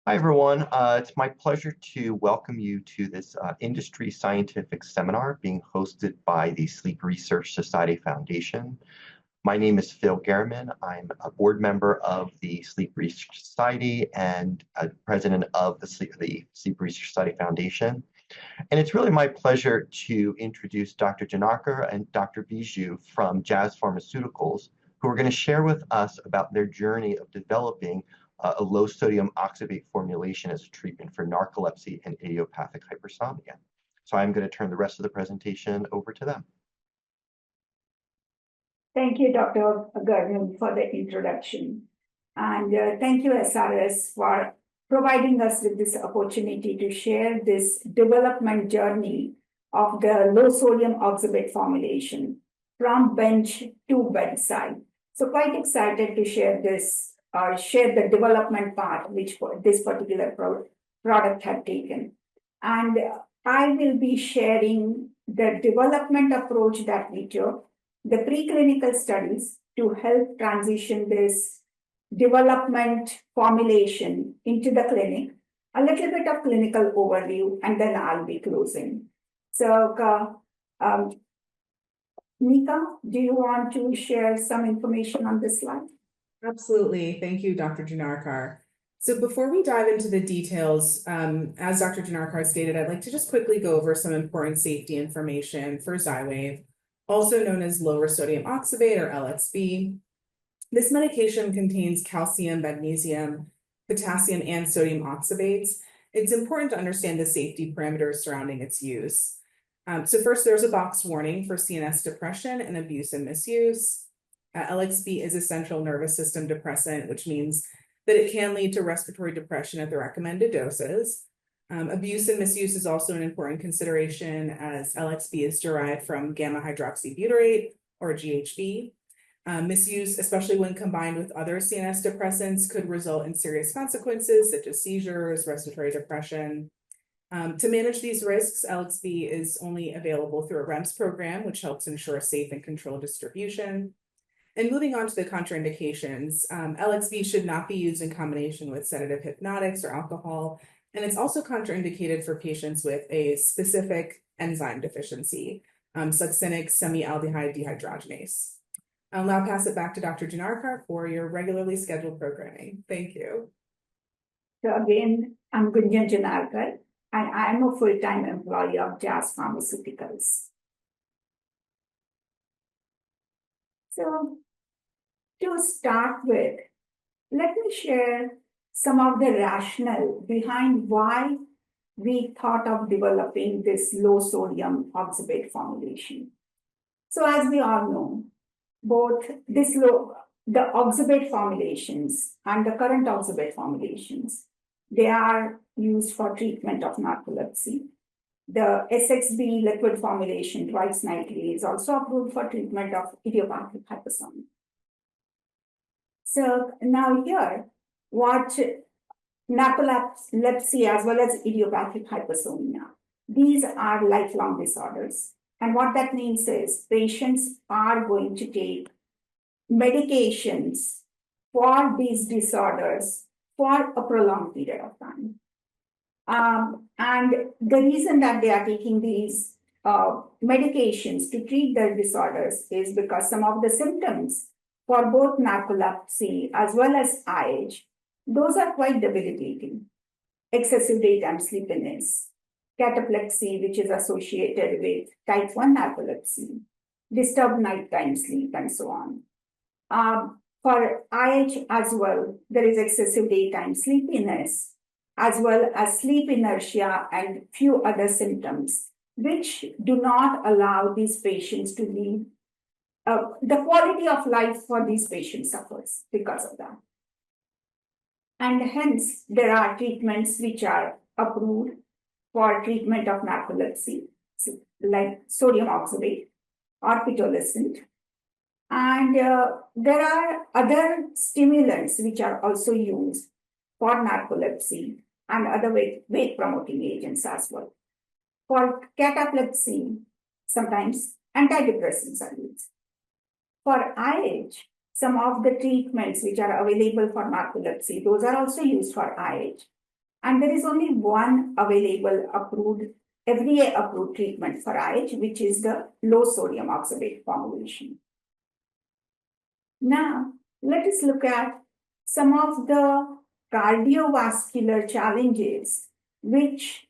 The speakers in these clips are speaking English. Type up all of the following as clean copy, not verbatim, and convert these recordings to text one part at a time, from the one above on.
Hi, everyone. It's my pleasure to welcome you to this industry scientific seminar being hosted by the Sleep Research Society Foundation. My name is Phil Gehrman. I'm a board member of the Sleep Research Society and president of the Sleep Research Society Foundation. And it's really my pleasure to introduce Dr. Janarkar and Dr. Bijou from Jazz Pharmaceuticals, who are going to share with us about their journey of developing a low sodium oxybate formulation as a treatment for narcolepsy and idiopathic hypersomnia. So I'm going to turn the rest of the presentation over to them. Thank you, Dr. Gurman, for the introduction. And thank you, SRS, for providing us with this opportunity to share this development journey of the low sodium oxybate formulation from bench to bedside. So quite excited to share this, share the development part which this particular product had taken. And I will be sharing the development approach that we took, the preclinical studies to help transition this development formulation into the clinic, a little bit of clinical overview, and then I'll be closing. So, Nika, do you want to share some information on this slide? Absolutely. Thank you, Dr. Janarkar. So before we dive into the details, as Dr. Janarkar stated, I'd like to just quickly go over some important safety information for Xywav, also known as lower sodium oxybate or LSB. This medication contains calcium, magnesium, potassium, and sodium oxybates. It's important to understand the safety parameters surrounding its use. So first, there's a box warning for CNS depression and abuse and misuse. LSB is a central nervous system depressant, which means that it can lead to respiratory depression at the recommended doses. Abuse and misuse is also an important consideration as LSB is derived from gamma hydroxybutyrate or GHB. Misuse, especially when combined with other CNS depressants, could result in serious consequences such as seizures, respiratory depression. To manage these risks, LSB is only available through a REMS program, which helps ensure safe and controlled distribution. And moving on to the contraindications, LSB should not be used in combination with sedative hypnotics or alcohol, and it's also contraindicated for patients with a specific enzyme deficiency, succinic semialdehyde dehydrogenase. I'll now pass it back to Dr. Janarkar for your regularly scheduled programming. Thank you. So again, I'm Gunjan Janarkar, and I'm a full-time employee of Jazz Pharmaceuticals. So to start with, let me share some of the rationale behind why we thought of developing this low sodium oxybate formulation. So as we all know, both the oxybate formulations and the current oxybate formulations, they are used for treatment of narcolepsy. The SXB liquid formulation twice nightly is also approved for treatment of idiopathic hypersomnia. So now here, what narcolepsy as well as idiopathic hypersomnia, these are lifelong disorders. And what that means is patients are going to take medications for these disorders for a prolonged period of time. And the reason that they are taking these medications to treat their disorders is because some of the symptoms for both narcolepsy as well as IH, those are quite debilitating. Excessive daytime sleepiness, cataplexy, which is associated with type 1 narcolepsy, disturbed nighttime sleep, and so on. For IH as well, there is excessive daytime sleepiness, as well as sleep inertia and few other symptoms, which do not allow these patients to live. The quality of life for these patients suffers because of that. And hence, there are treatments which are approved for treatment of narcolepsy, like sodium oxybate or pitolisant. And there are other stimulants which are also used for narcolepsy and other wake-promoting agents as well. For cataplexy, sometimes antidepressants are used. For IH, some of the treatments which are available for narcolepsy, those are also used for IH. And there is only one available FDA-approved treatment for IH, which is the low sodium oxybate formulation. Now, let us look at some of the cardiovascular challenges which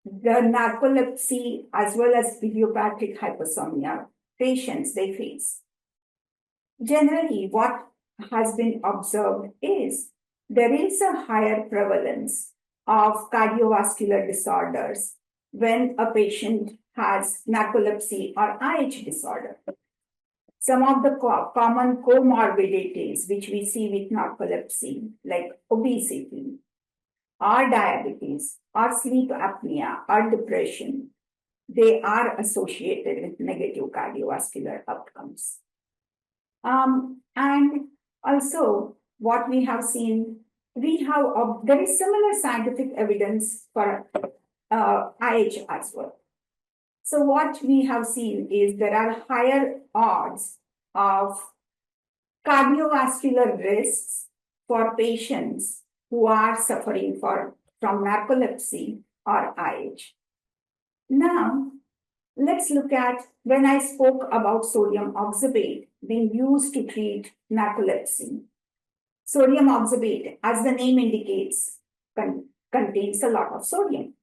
the narcolepsy as well as idiopathic hypersomnia patients they face. Generally, what has been observed is there is a higher prevalence of cardiovascular disorders when a patient has narcolepsy or IH disorder. Some of the common comorbidities which we see with narcolepsy, like obesity, or diabetes, or sleep apnea, or depression, they are associated with negative cardiovascular outcomes. And also, what we have seen, there is similar scientific evidence for IH as well. So what we have seen is there are higher odds of cardiovascular risks for patients who are suffering from narcolepsy or IH. Now, let's look at when I spoke about sodium oxybate being used to treat narcolepsy. Sodium oxybate, as the name indicates, contains a lot of sodium.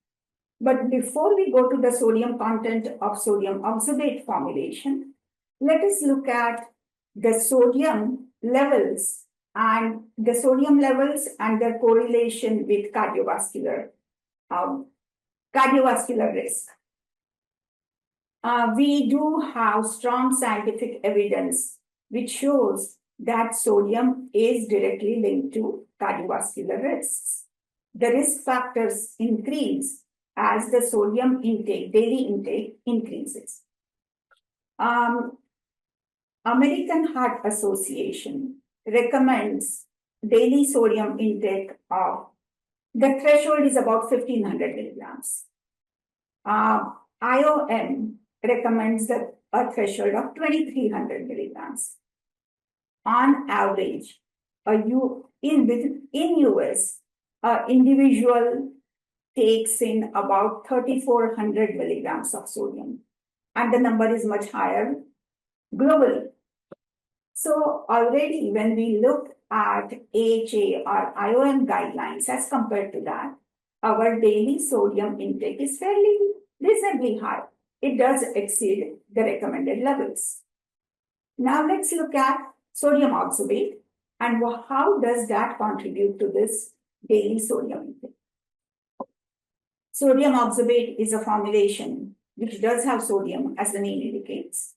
But before we go to the sodium content of sodium oxybate formulation, let us look at the sodium levels and their correlation with cardiovascular risk. We do have strong scientific evidence which shows that sodium is directly linked to cardiovascular risks. The risk factors increase as the sodium daily intake increases. American Heart Association recommends daily sodium intake of, the threshold is about 1500 milligrams. IOM recommends a threshold of 2300 milligrams. On average, in US, individual takes in about 3400 milligrams of sodium, and the number is much higher globally. So already when we look at AHA or IOM guidelines as compared to that, our daily sodium intake is fairly reasonably high. It does exceed the recommended levels. Now let's look at sodium oxybate and how does that contribute to this daily sodium intake. Sodium oxybate is a formulation which does have sodium, as the name indicates.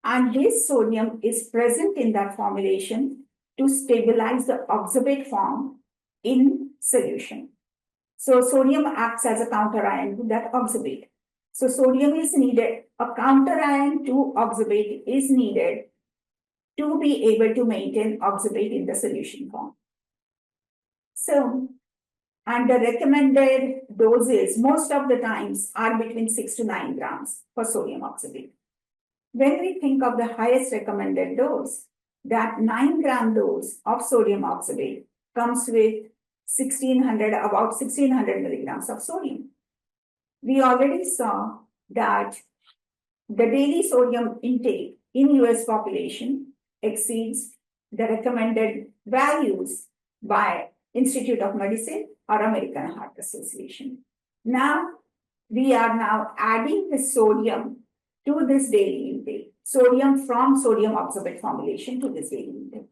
And this sodium is present in that formulation to stabilize the oxybate form in solution. So sodium acts as a counterion to that oxybate. So sodium is needed, a counterion to oxybate is needed to be able to maintain oxybate in the solution form. So, and the recommended doses most of the times are between 6 to 9 grams for sodium oxybate. When we think of the highest recommended dose, that 9-gram dose of sodium oxybate comes with about 1600 milligrams of sodium. We already saw that the daily sodium intake in US population exceeds the recommended values by Institute of Medicine or American Heart Association. Now, we are now adding the sodium to this daily intake, sodium from sodium oxybate formulation to this daily intake.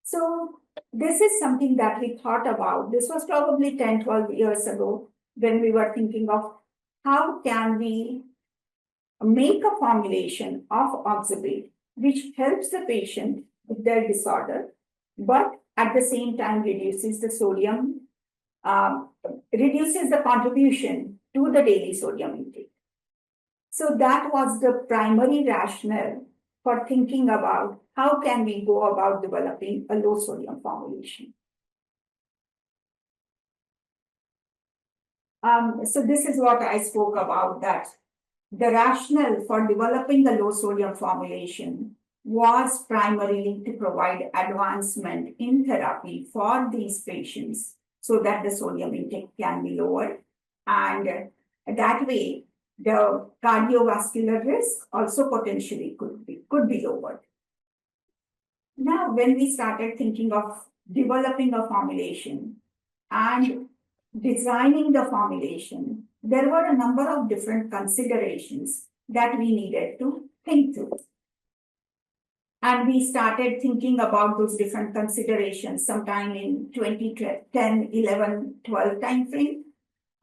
So this is something that we thought about. This was probably 10, 12 years ago when we were thinking of how can we make a formulation of oxybate which helps the patient with their disorder, but at the same time reduces the sodium, reduces the contribution to the daily sodium intake. So that was the primary rationale for thinking about how can we go about developing a low sodium formulation. So this is what I spoke about, that the rationale for developing the low sodium formulation was primarily to provide advancement in therapy for these patients so that the sodium intake can be lowered. And that way, the cardiovascular risk also potentially could be lowered. Now, when we started thinking of developing a formulation and designing the formulation, there were a number of different considerations that we needed to think through. And we started thinking about those different considerations sometime in 2010, 11, 12 timeframe.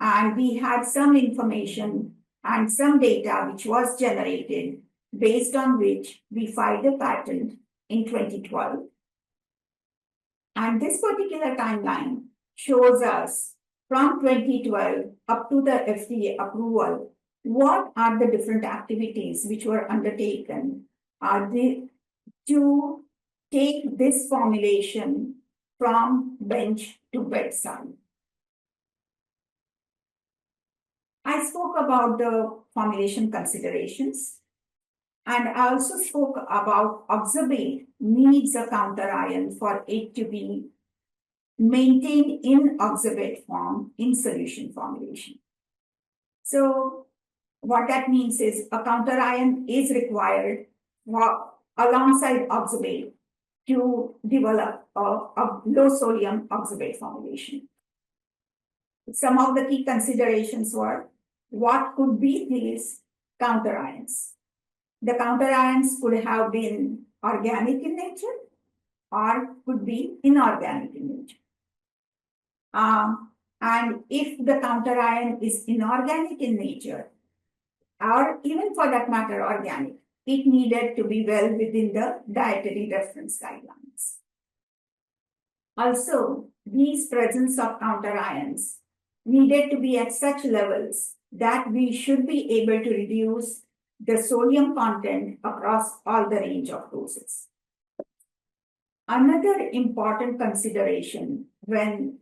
And we had some information and some data which was generated based on which we filed a patent in 2012. And this particular timeline shows us from 2012 up to the FDA approval, what are the different activities which were undertaken to take this formulation from bench to bedside. I spoke about the formulation considerations, and I also spoke about oxybate needs a counter ion for it to be maintained in oxybate form in solution formulation. So what that means is a counter ion is required alongside oxybate to develop a low sodium oxybate formulation. Some of the key considerations were what could be these counter ions. The counter ions could have been organic in nature or could be inorganic in nature. And if the counter ion is inorganic in nature, or even for that matter organic, it needed to be well within the dietary reference guidelines. Also, these presence of counter ions needed to be at such levels that we should be able to reduce the sodium content across all the range of doses. Another important consideration when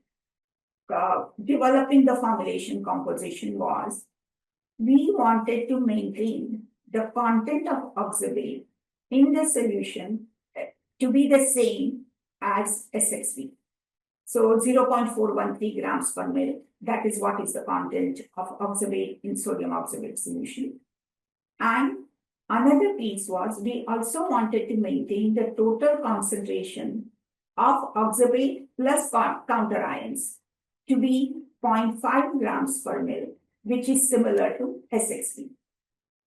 developing the formulation composition was we wanted to maintain the content of oxybate in the solution to be the same as SXV. So 0.413 grams per ml, that is what is the content of oxybate in sodium oxybate solution. And another piece was we also wanted to maintain the total concentration of oxybate plus counter ions to be 0.5 grams per ml, which is similar to SXV.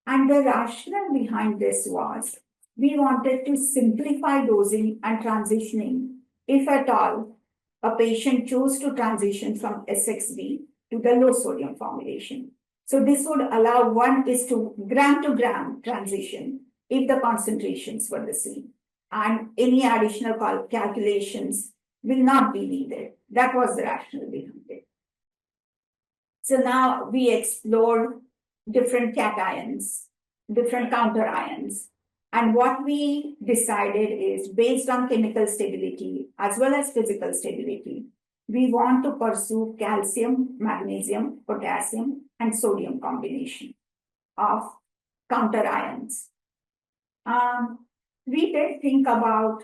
And the rationale behind this was we wanted to simplify dosing and transitioning, if at all, a patient chose to transition from SXV to the low sodium formulation. So this would allow one is to gram transition if the concentrations were the same. And any additional calculations will not be needed. That was the rationale behind it. So now we explored different cations, different counter ions. And what we decided is based on chemical stability as well as physical stability, we want to pursue calcium, magnesium, potassium, and sodium combination of counter ions. We did think about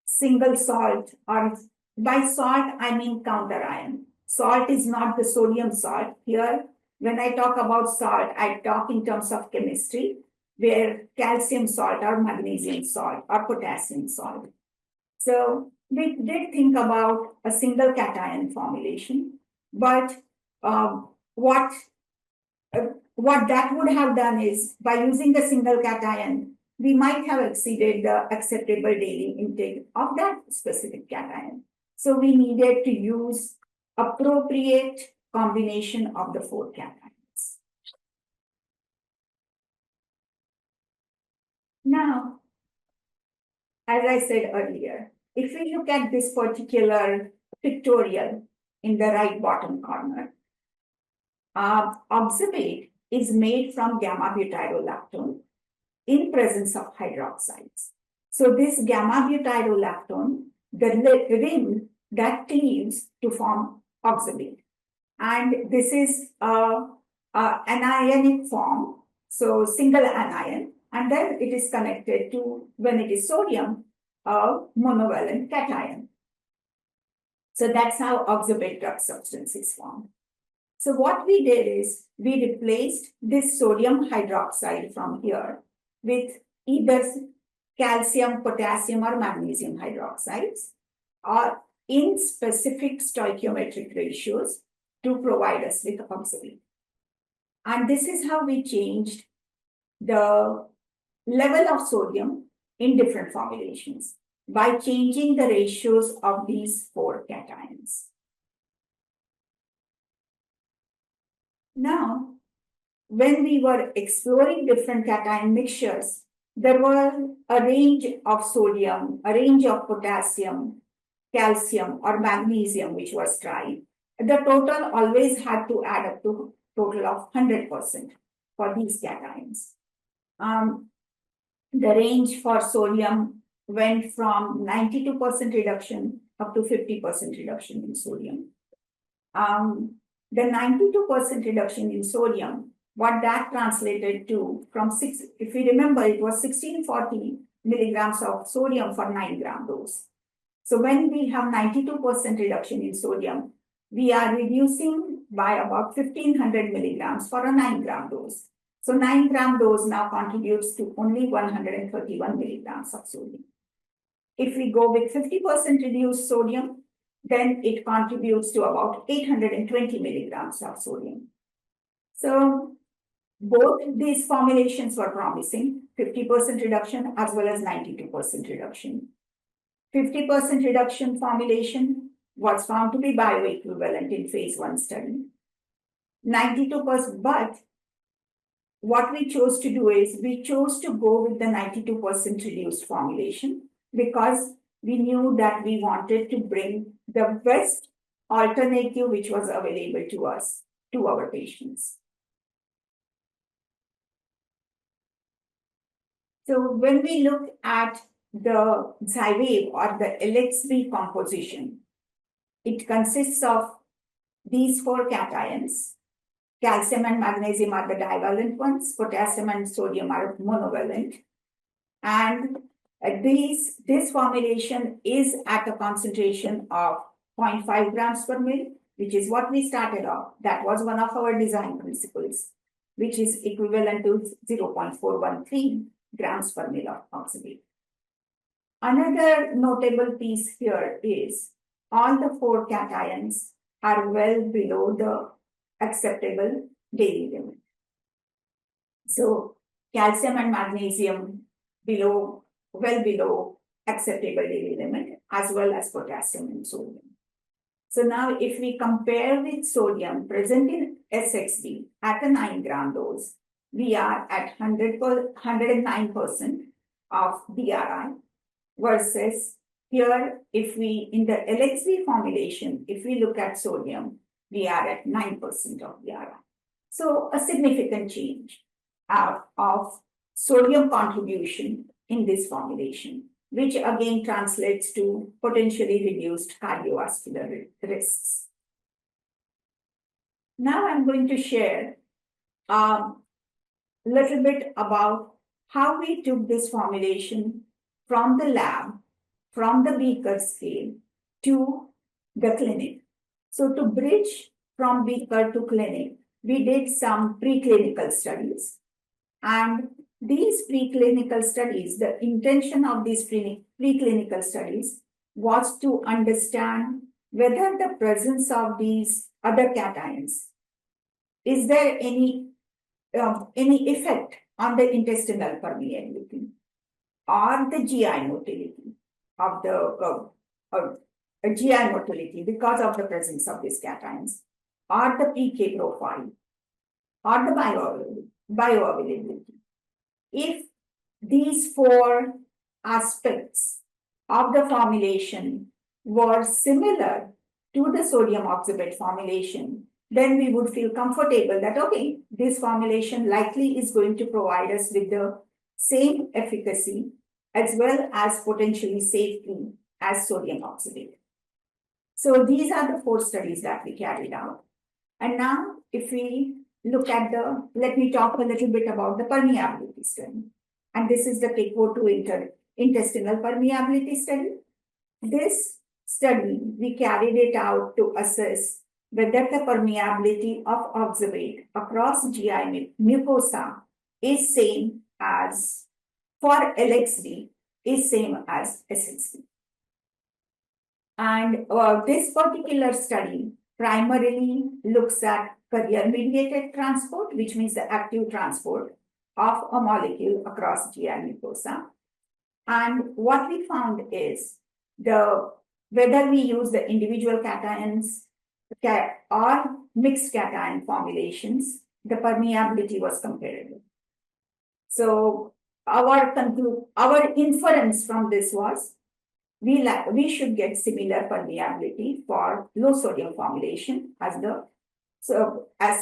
single salt, or by salt, I mean counter ion. Salt is not the sodium salt. Here, when I talk about salt, I talk in terms of chemistry, where calcium salt or magnesium salt or potassium salt. So we did think about a single cation formulation, but what that would have done is by using the single cation, we might have exceeded the acceptable daily intake of that specific cation. So we needed to use appropriate combination of the 4 cations. Now, as I said earlier, if we look at this particular pictorial in the right bottom corner, oxybate is made from gamma-butyrolactone in presence of hydroxides. So this gamma-butyrolactone, the ring that cleaves to form oxybate. And this is an anionic form, so single anion, and then it is connected to, when it is sodium, a monovalent cation. So that's how oxybate drug substance is formed. So what we did is we replaced this sodium hydroxide from here with either calcium, potassium, or magnesium hydroxides, or in specific stoichiometric ratios to provide us with oxybate. And this is how we changed the level of sodium in different formulations by changing the ratios of these 4 cations. Now, when we were exploring different cation mixtures, there were a range of sodium, a range of potassium, calcium, or magnesium which was tried. The total always had to add up to total of 100% for these cations. The range for sodium went from 92% reduction up to 50% reduction in sodium. The 92% reduction in sodium, what that translated to from if you remember, it was 1640 milligrams of sodium for 9 gram dose. So when we have 92% reduction in sodium, we are reducing by about 1500 milligrams for a 9 gram dose. So 9 gram dose now contributes to only 131 milligrams of sodium. If we go with 50% reduced sodium, then it contributes to about 820 milligrams of sodium. So both these formulations were promising, 50% reduction as well as 92% reduction. 50% reduction formulation was found to be bioequivalent in phase 1 study. 92%, but what we chose to do is we chose to go with the 92% reduced formulation because we knew that we wanted to bring the best alternative which was available to us, to our patients. So when we look at the Xywav or the LXB composition, it consists of these 4 cations. Calcium and magnesium are the divalent ones, potassium and sodium are monovalent. And this formulation is at a concentration of 0.5 grams per ml, which is what we started off. That was one of our design principles, which is equivalent to 0.413 grams per ml of oxybate. Another notable piece here is all the 4 cations are well below the acceptable daily limit. So calcium and magnesium well below acceptable daily limit, as well as potassium and sodium. So now if we compare with sodium present in SXD at a 9 gram dose, we are at 109% of DRI versus here, if we, in the LXB formulation, if we look at sodium, we are at 9% of DRI. So a significant change of sodium contribution in this formulation, which again translates to potentially reduced cardiovascular risks. Now I'm going to share a little bit about how we took this formulation from the lab, from the beaker scale to the clinic. So to bridge from beaker to clinic, we did some preclinical studies. And these preclinical studies, the intention of these preclinical studies was to understand whether the presence of these other cations, is there any effect on the intestinal permeability or the GI motility of the GI motility because of the presence of these cations, or the PK profile, or the bioavailability. If these 4 aspects of the formulation were similar to the sodium oxybate formulation, then we would feel comfortable that, okay, this formulation likely is going to provide us with the same efficacy as well as potentially safety as sodium oxybate. So these are the 4 studies that we carried out. And now if we look at let me talk a little bit about the permeability study. And this is the TAKO2 intestinal permeability study. This study, we carried it out to assess whether the permeability of oxybate across GI mucosa is same as for LXD is same as SXD. And this particular study primarily looks at carrier-mediated transport, which means the active transport of a molecule across GI mucosa. And what we found is whether we use the individual cations or mixed cation formulations, the permeability was comparable. So our inference from this was we should get similar permeability for low sodium formulation as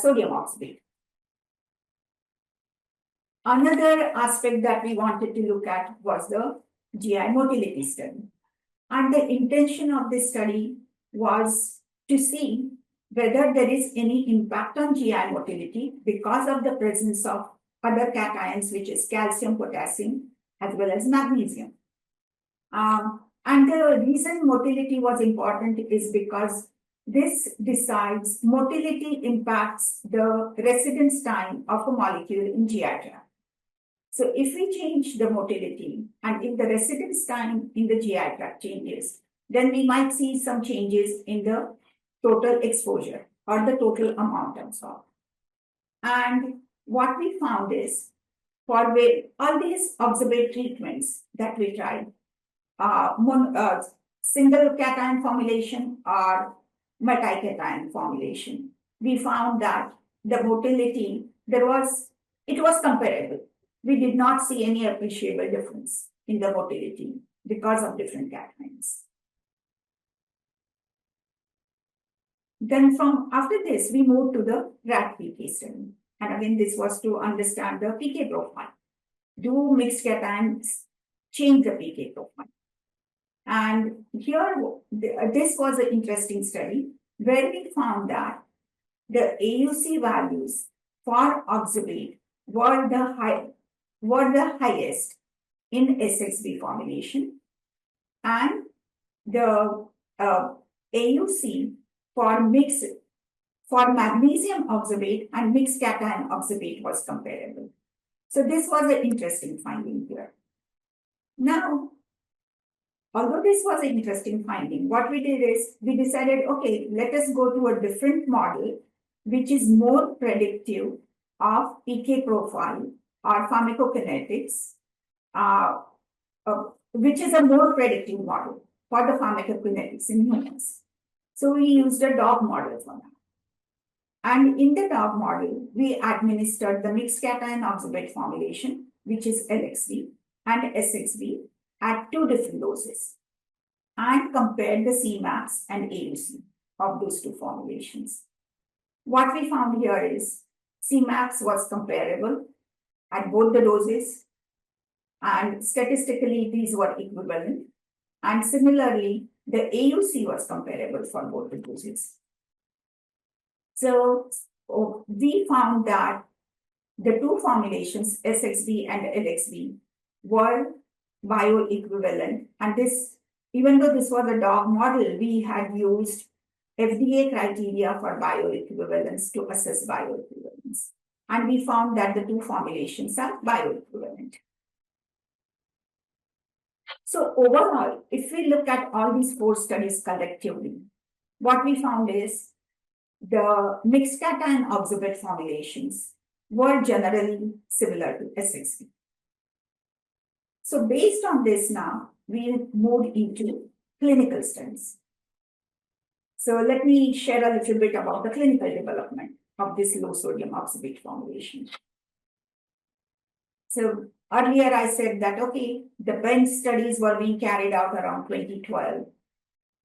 sodium oxybate. Another aspect that we wanted to look at was the GI motility study. And the intention of this study was to see whether there is any impact on GI motility because of the presence of other cations, which is calcium, potassium, as well as magnesium. And the reason motility was important is because this decides motility impacts the residence time of a molecule in GI tract. So if we change the motility and if the residence time in the GI tract changes, then we might see some changes in the total exposure or the total amount absorbed. And what we found is for all these oxybate treatments that we tried, single cation formulation or multi-cation formulation, we found that the motility, it was comparable. We did not see any appreciable difference in the motility because of different cations. Then after this, we moved to the rat PK study. And again, this was to understand the PK profile. Do mixed cations change the PK profile? And here, this was an interesting study where we found that the AUC values for oxybate were the highest in SXB formulation, and the AUC for magnesium oxybate and mixed cation oxybate was comparable. So this was an interesting finding here. Now, although this was an interesting finding, what we did is we decided, okay, let us go to a different model, which is more predictive of PK profile or pharmacokinetics, which is a more predictive model for the pharmacokinetics in humans. So we used a dog model for that. And in the dog model, we administered the mixed cation oxybate formulation, which is LXD and SXB, at 2 different doses, and compared the Cmax and AUC of those 2 formulations. What we found here is Cmax was comparable at both the doses, and statistically these were equivalent, and similarly the AUC was comparable for both the doses. So we found that the 2 formulations, SXB and LXB, were bioequivalent, and this, even though this was a dog model, we had used FDA criteria for bioequivalence to assess bioequivalence, and we found that the 2 formulations are bioequivalent. So overall, if we look at all these 4 studies collectively, what we found is the mixed cation oxybate formulations were generally similar to SXB. So based on this now, we moved into clinical studies. So let me share a little bit about the clinical development of this low sodium oxybate formulation. So earlier I said that, okay, the bench studies were being carried out around 2012.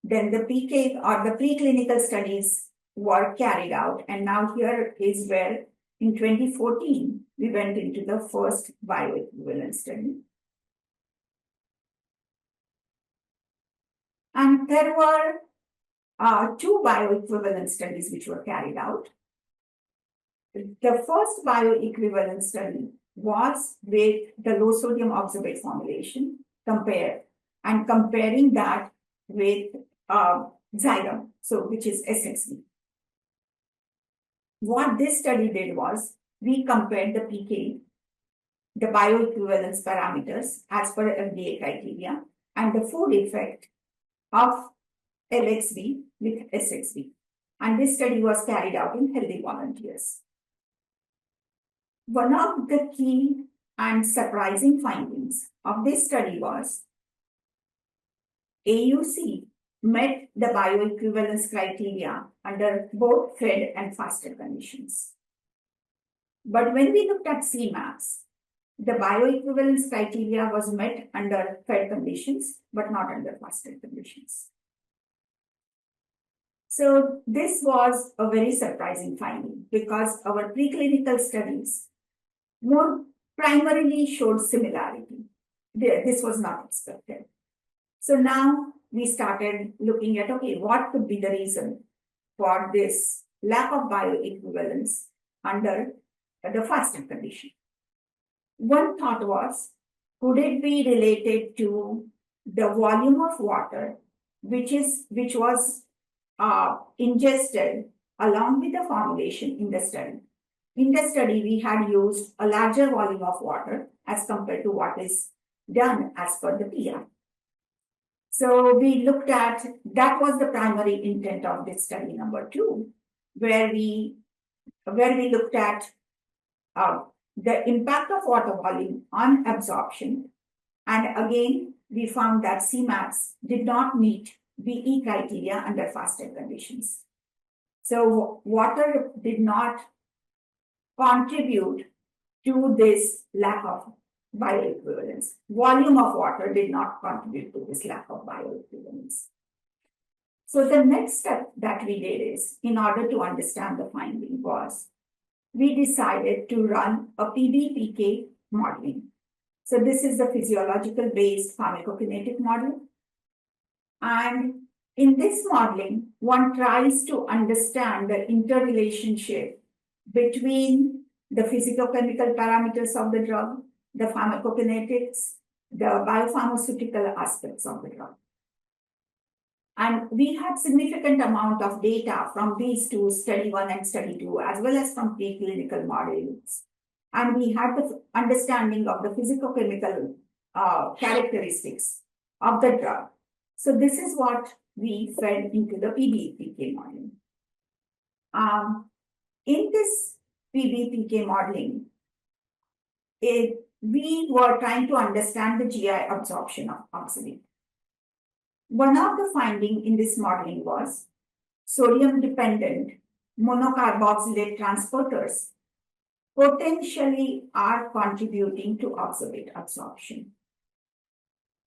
Then the PK or the preclinical studies were carried out. And now here is where in 2014, we went into the first bioequivalence study. And there were 2 bioequivalence studies which were carried out. The first bioequivalence study was with the low sodium oxybate formulation comparing that with Xyrem, so which is SXV. What this study did was we compared the PK, the bioequivalence parameters as per FDA criteria, and the food effect of LXV with SXV. And this study was carried out in healthy volunteers. One of the key and surprising findings of this study was AUC met the bioequivalence criteria under both fed and fasted conditions. But when we looked at Cmax, the bioequivalence criteria was met under fed conditions, but not under fasted conditions. So this was a very surprising finding because our preclinical studies more primarily showed similarity. This was not expected. So now we started looking at, okay, what could be the reason for this lack of bioequivalence under the fasted condition? One thought was, could it be related to the volume of water which was ingested along with the formulation in the study? In the study, we had used a larger volume of water as compared to what is done as per the PR. So we looked at, that was the primary intent of this study number 2, where we looked at the impact of water volume on absorption. And again, we found that Cmax did not meet BE criteria under fasted conditions. So water did not contribute to this lack of bioequivalence. Volume of water did not contribute to this lack of bioequivalence. So the next step that we did is, in order to understand the finding, was we decided to run a PBPK modeling. So this is the physiological based pharmacokinetic model. And in this modeling, one tries to understand the interrelationship between the physicochemical parameters of the drug, the pharmacokinetics, the biopharmaceutical aspects of the drug. And we had significant amount of data from these two, study 1 and study 2, as well as from preclinical models. And we had the understanding of the physicochemical characteristics of the drug. So this is what we fed into the PBPK modeling. In this PBPK modeling, we were trying to understand the GI absorption of oxybate. One of the findings in this modeling was sodium-dependent monocarboxylate transporters potentially are contributing to oxybate absorption.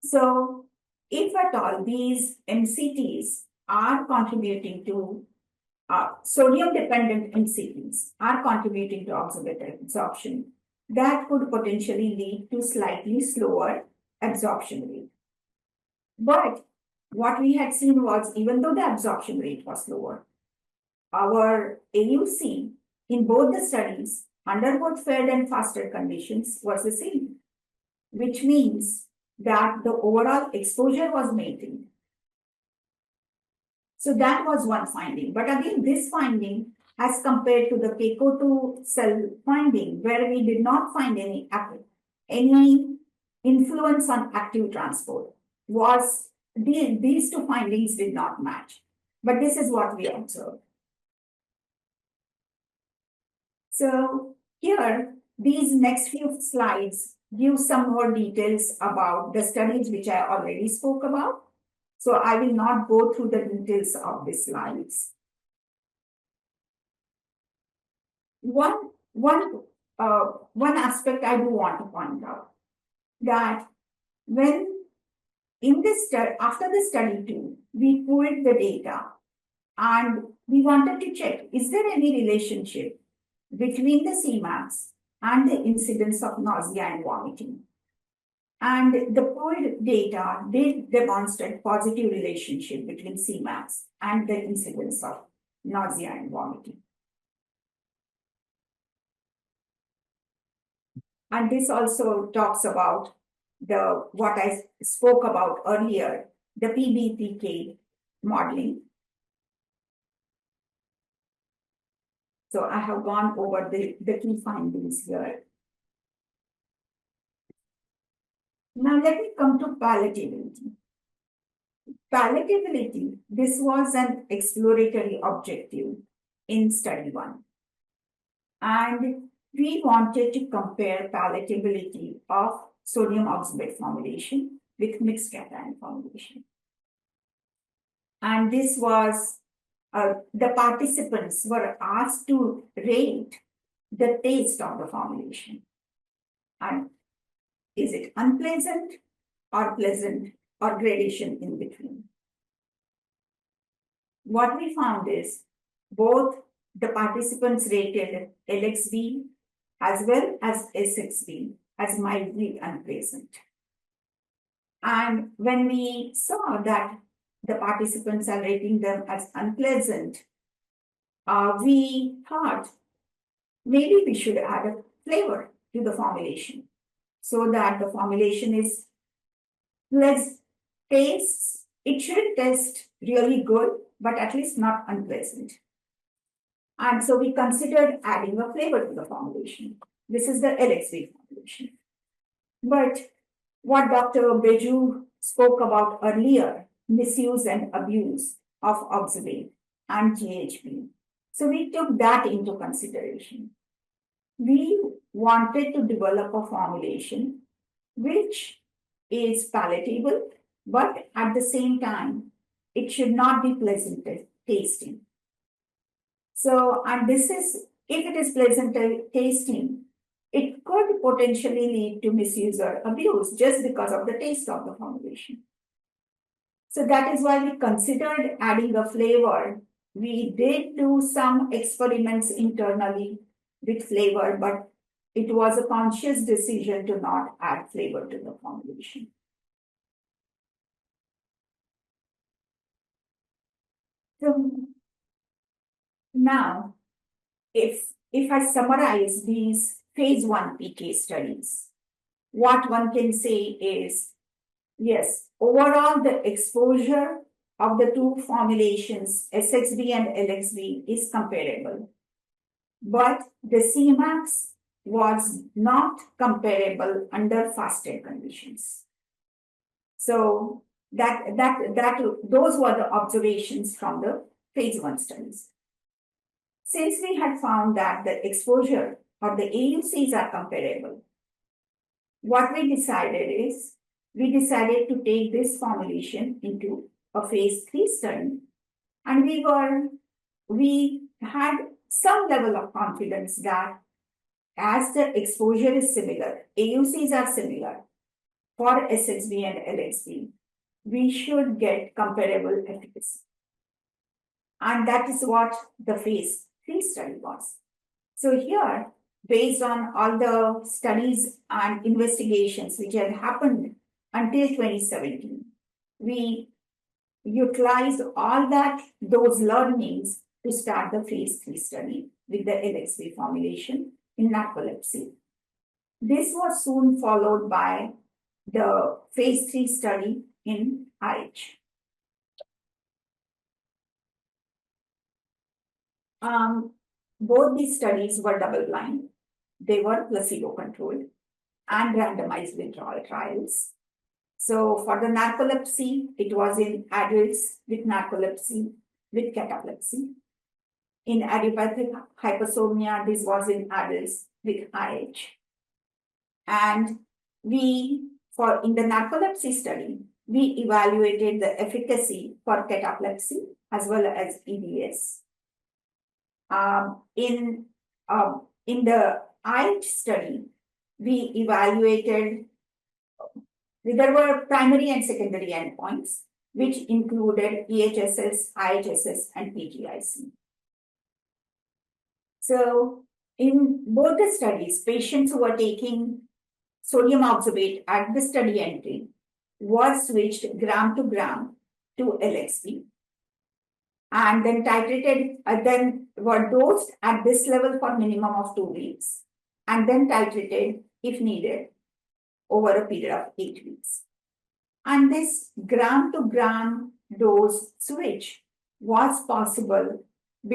So, if at all these MCTs are contributing to sodium-dependent MCTs are contributing to oxybate absorption, that could potentially lead to slightly slower absorption rate. But what we had seen was, even though the absorption rate was lower, our AUC in both the studies under both fed and fasted conditions was the same, which means that the overall exposure was maintained. So that was one finding. But again, this finding, as compared to the PECO2 cell finding, where we did not find any influence on active transport, was these two findings did not match. But this is what we observed. So here, these next few slides give some more details about the studies which I already spoke about. So I will not go through the details of the slides. One aspect I do want to point out, that when in this study, after the study 2, we pulled the data and we wanted to check, is there any relationship between the Cmax and the incidence of nausea and vomiting? And the pooled data did demonstrate positive relationship between Cmax and the incidence of nausea and vomiting. And this also talks about what I spoke about earlier, the PBPK modeling. So I have gone over the key findings here. Now let me come to palatability. Palatability, this was an exploratory objective in study 1. And we wanted to compare palatability of sodium oxybate formulation with mixed cation formulation. And this was, the participants were asked to rate the taste of the formulation. And is it unpleasant or pleasant or gradation in between? What we found is both the participants rated LXB as well as SXB as mildly unpleasant. And when we saw that the participants are rating them as unpleasant, we thought maybe we should add a flavor to the formulation so that the formulation is less tastes. It should taste really good, but at least not unpleasant. And so we considered adding a flavor to the formulation. This is the LXB formulation. But what Dr. Beju spoke about earlier, misuse and abuse of oxybate and GHB. So we took that into consideration. We wanted to develop a formulation which is palatable, but at the same time, it should not be pleasant tasting. So, and this is, if it is pleasant tasting, it could potentially lead to misuse or abuse just because of the taste of the formulation. So that is why we considered adding a flavor. We did do some experiments internally with flavor, but it was a conscious decision to not add flavor to the formulation. So now, if I summarize these phase 1 PK studies, what one can say is, yes, overall the exposure of the two formulations, SXB and LXB, is comparable. But the Cmax was not comparable under fasted conditions. So those were the observations from the phase 1 studies. Since we had found that the exposure or the AUCs are comparable, what we decided is, we decided to take this formulation into a phase 3 study, and we had some level of confidence that as the exposure is similar, AUCs are similar for SXB and LXB, we should get comparable efficacy. And that is what the phase 3 study was. So here, based on all the studies and investigations which had happened until 2017, we utilized all those learnings to start the phase 3 study with the LXB formulation in narcolepsy. This was soon followed by the phase 3 study in IH. Both these studies were double-blind. They were placebo-controlled and randomized withdrawal trials. So for the narcolepsy, it was in adults with narcolepsy with cataplexy. In idiopathic hypersomnia, this was in adults with IH. And in the narcolepsy study, we evaluated the efficacy for cataplexy as well as EDS. In the IH study, we evaluated, there were primary and secondary endpoints, which included EHSS, IHSS, and PGIC. So in both the studies, patients who were taking sodium oxybate at the study entry were switched gram to gram to LXB, and then titrated, then were dosed at this level for minimum of 2 weeks, and then titrated if needed over a period of 8 weeks. And this gram to gram dose switch was possible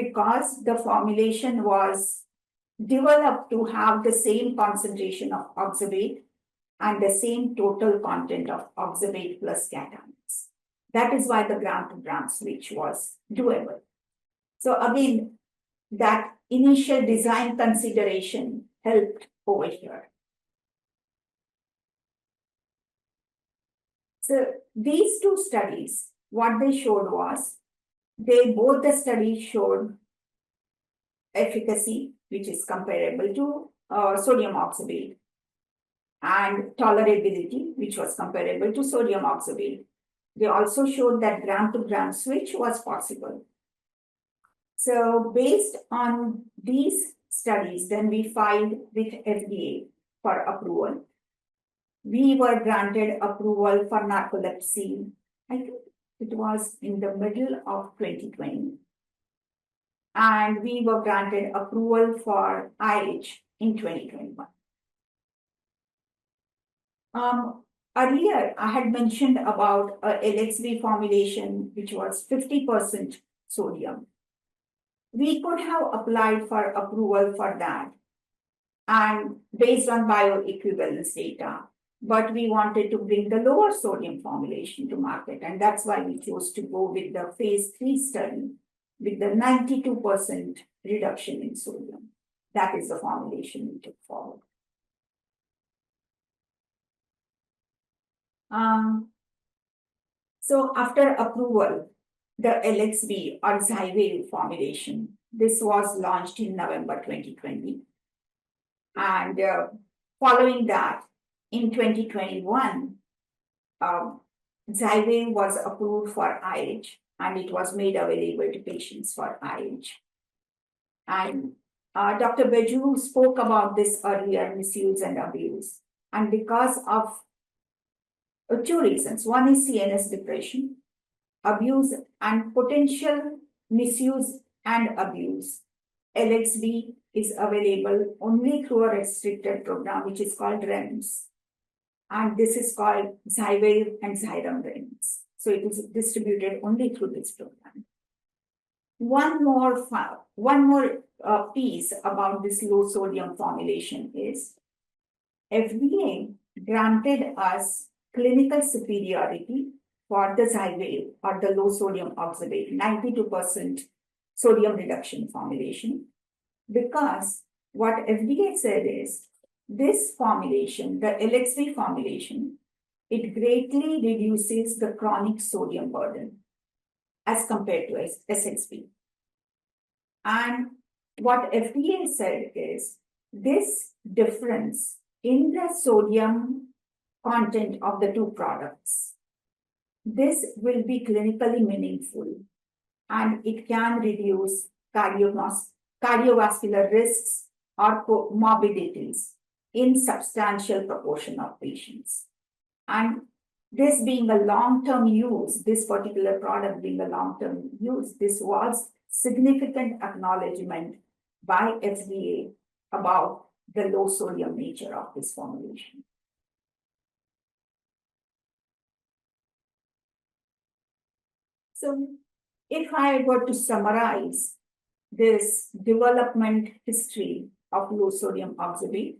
because the formulation was developed to have the same concentration of oxybate and the same total content of oxybate plus cations. That is why the gram-to-gram switch was doable. So again, that initial design consideration helped over here. So these two studies, what they showed was, both the studies showed efficacy, which is comparable to sodium oxybate, and tolerability, which was comparable to sodium oxybate. They also showed that gram-to-gram switch was possible. So based on these studies, then we filed with FDA for approval. We were granted approval for narcolepsy, I think it was in the middle of 2020. And we were granted approval for IH in 2021. Earlier, I had mentioned about a LXV formulation, which was 50% sodium. We could have applied for approval for that, and based on bioequivalence data, but we wanted to bring the lower sodium formulation to market, and that's why we chose to go with the phase 3 study with the 92% reduction in sodium. That is the formulation we took forward. So after approval, the LXV or Xywav formulation, this was launched in November 2020. And following that, in 2021, Xywav was approved for IH, and it was made available to patients for IH. And Dr. Beju spoke about this earlier, misuse and abuse. And because of two reasons. One is CNS depression, abuse, and potential misuse and abuse. LXV is available only through a restricted program, which is called REMS. And this is called Xywav and Xyrem REMS. So it is distributed only through this program. One more piece about this low sodium formulation is FDA granted us clinical superiority for the Xywav or the low sodium oxybate, 92% sodium reduction formulation, because what FDA said is this formulation, the LXV formulation, it greatly reduces the chronic sodium burden as compared to SXB. And what FDA said is this difference in the sodium content of the two products, this will be clinically meaningful, and it can reduce cardiovascular risks or comorbidities in substantial proportion of patients. And this being a long-term use, this particular product being a long-term use, this was significant acknowledgement by FDA about the low sodium nature of this formulation. So if I were to summarize this development history of low sodium oxybate,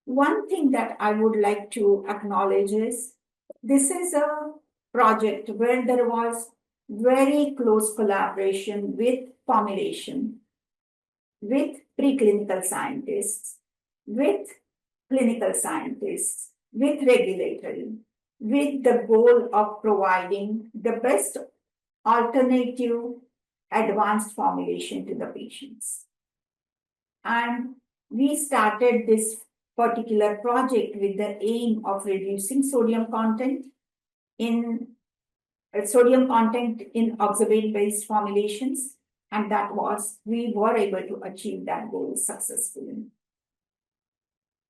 one thing that I would like to acknowledge is this is a project where there was very close collaboration with formulation, with preclinical scientists, with clinical scientists, with regulatory, with the goal of providing the best alternative advanced formulation to the patients. And we started this particular project with the aim of reducing sodium content in oxybate-based formulations, and we were able to achieve that goal successfully.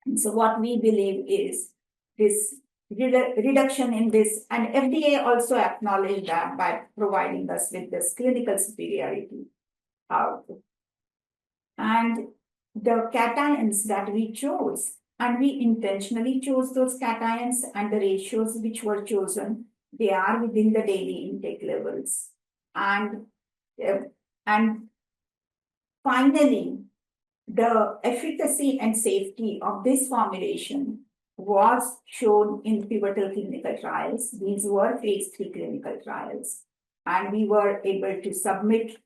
And so what we believe is this reduction in this, and FDA also acknowledged that by providing us with this clinical superiority. And the cations that we chose, and we intentionally chose those cations, and the ratios which were chosen they are within the daily intake levels. And finally, the efficacy and safety of this formulation was shown in pivotal clinical trials. These were phase 3 clinical trials. And we were able to submit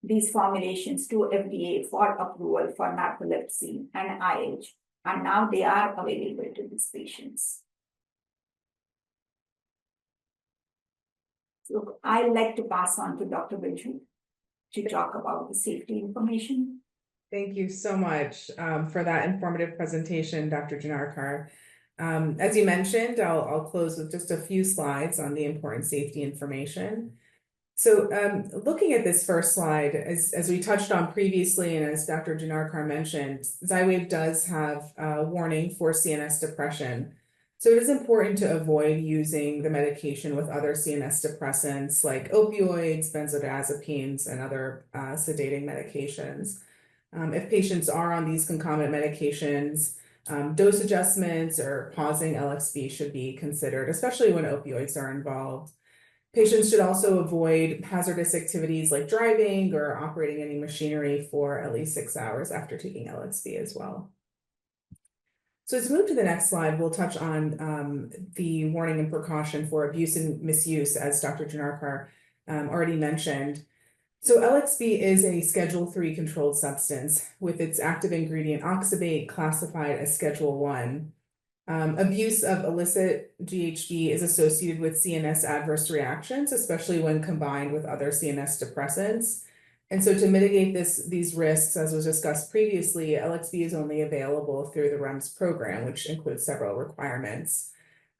these formulations to FDA for approval for narcolepsy and IH. And now they are available to these patients. So I'd like to pass on to Dr. Biju to talk about the safety information. Thank you so much for that informative presentation, Dr. Janarkar. As you mentioned, I'll close with just a few slides on the important safety information. So looking at this first slide, as we touched on previously, and as Dr. Janarkar mentioned, Xywav does have a warning for CNS depression. So it is important to avoid using the medication with other CNS depressants like opioids, benzodiazepines, and other sedating medications. If patients are on these concomitant medications, dose adjustments or pausing LXB should be considered, especially when opioids are involved. Patients should also avoid hazardous activities like driving or operating any machinery for at least 6 hours after taking LXB as well. So as we move to the next slide, we'll touch on the warning and precaution for abuse and misuse, as Dr. Janarkar already mentioned. So LXB is a Schedule III controlled substance with its active ingredient oxybate classified as Schedule 1. Abuse of illicit GHB is associated with CNS adverse reactions, especially when combined with other CNS depressants. And so to mitigate these risks, as was discussed previously, LXB is only available through the REMS program, which includes several requirements.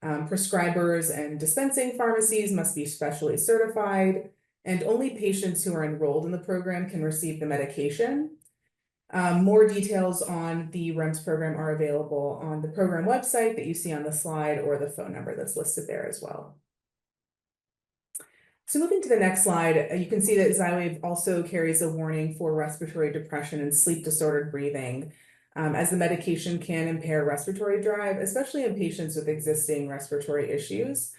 Prescribers and dispensing pharmacies must be specially certified, and only patients who are enrolled in the program can receive the medication. More details on the REMS program are available on the program website that you see on the slide or the phone number that's listed there as well. So moving to the next slide, you can see that Xywav also carries a warning for respiratory depression and sleep disordered breathing, as the medication can impair respiratory drive, especially in patients with existing respiratory issues.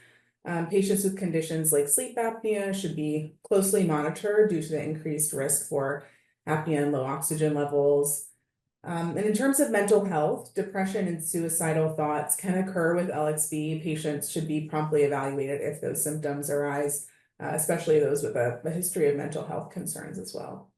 Patients with conditions like sleep apnea should be closely monitored due to the increased risk for apnea and low oxygen levels. And in terms of mental health, depression and suicidal thoughts can occur with LXB. Patients should be promptly evaluated if those symptoms arise, especially those with a history of mental health concerns as well.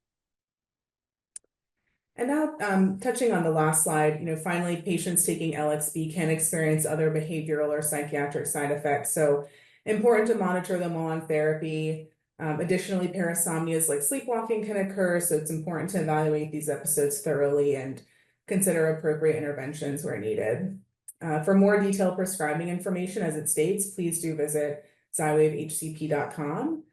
And now touching on the last slide, finally, patients taking LXB can experience other behavioral or psychiatric side effects. So important to monitor them while on therapy. Additionally, parasomnias like sleepwalking can occur, so it's important to evaluate these episodes thoroughly and consider appropriate interventions where needed. For more detailed prescribing information, as it states, please do visit xywavehcp.com.